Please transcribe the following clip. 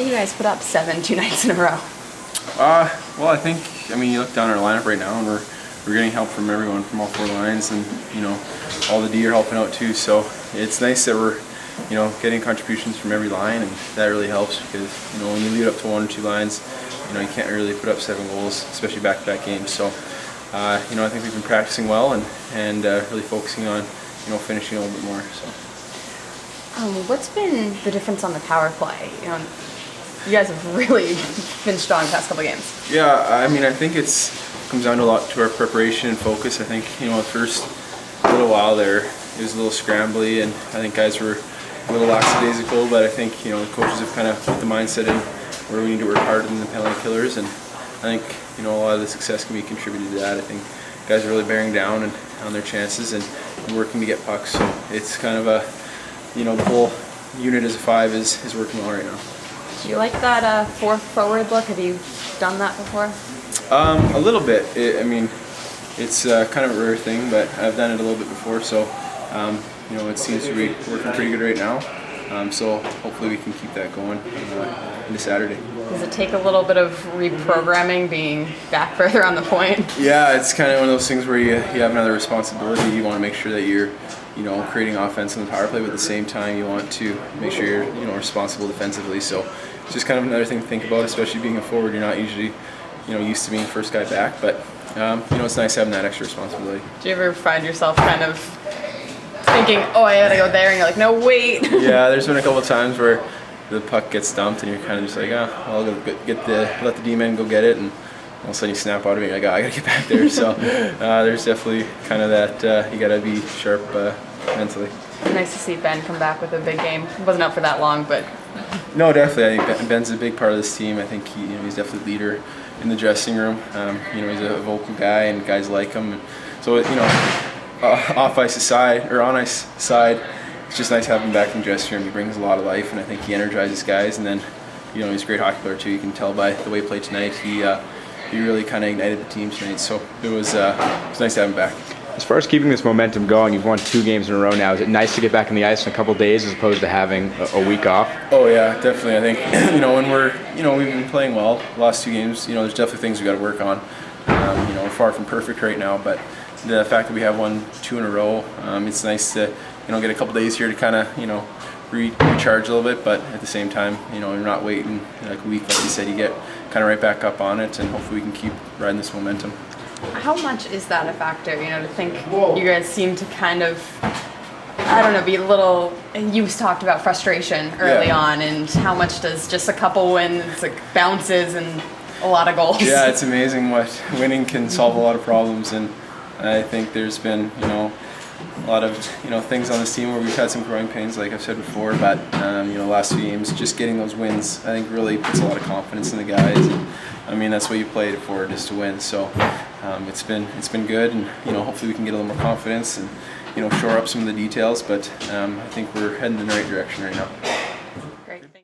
You guys put up 7 2 nights in a row. Well, I mean, you look down our lineup right now, and we're getting help from everyone from all 4 lines, and all the D are helping out too. So it's nice that we're getting contributions from every line, and that really helps because when you lead up to 1 or 2 lines, you can't really put up 7 goals, especially back-to-back games. So I think we've been practicing well and really focusing on finishing a little bit more. So. What's been the difference on the power play? You guys have really been strong the past couple of games. Yeah, I mean, I think it comes down to a lot to our preparation and focus. I think the first little while there it was a little scrambly, and I think guys were a little lackadaisical. But I think the coaches have kind of put the mindset in where we need to work harder than the penalty killers, and I think a lot of the success can be contributed to that. I think guys are really bearing down on their chances and working to get pucks. So it's kind of a the whole unit as a 5 is working well right now. Do you like that 4th forward look? Have you done that before? A little bit. I mean, it's kind of a rare thing, but I've done it a little bit before. So it seems to be working pretty good right now. So hopefully we can keep that going into Saturday. Does it take a little bit of reprogramming being back further on the point? Yeah, it's kind of one of those things where you have another responsibility. You want to make sure that you're creating offense in the power play, but at the same time you want to make sure you're responsible defensively. So it's just kind of another thing to think about, especially being a forward. You're not usually used to being the first guy back, but it's nice having that extra responsibility. Do you ever find yourself kind of thinking, oh, I gotta go there, and you're like, no, wait? Yeah, there's been a couple of times where the puck gets dumped and you're kind of just like, I'll let the D-man go get it, and all of a sudden you snap out of it, you're like, I gotta get back there. So there's definitely kind of that, you gotta be sharp mentally. Nice to see Ben come back with a big game. Wasn't out for that long, but... No, definitely. I think Ben's a big part of this team. I think he's definitely a leader in the dressing room. He's a vocal guy, and guys like him. And so off ice aside, or on ice side, it's just nice having him back in the dressing room. He brings a lot of life, and I think he energizes guys. And then, he's a great hockey player too. You can tell by the way he played tonight. He really kind of ignited the team tonight. So it was nice to have him back. As far as keeping this momentum going, you've won 2 games in a row now. Is it nice to get back in the ice in a couple of days as opposed to having a week off? Oh yeah, definitely. I think when we've been playing well the last 2 games. There's definitely things we got to work on. We're far from perfect right now, but the fact that we have won 2 in a row, it's nice to get a couple days here to kind of recharge a little bit. But at the same time, you're not waiting like a week, like you said. You get kind of right back up on it, and hopefully we can keep riding this momentum. How much is that a factor, to think you guys seem to kind of, be a little, you talked about frustration early on, and how much does just a couple wins, like bounces and a lot of goals? Yeah, it's amazing what winning can solve a lot of problems, and I think there's been, a lot of, things on this team where we've had some growing pains, like I've said before, but, the last few games, just getting those wins, I think really puts a lot of confidence in the guys. And, that's what you played for, just to win. So it's been good, and hopefully we can get a little more confidence and shore up some of the details. But I think we're heading in the right direction right now.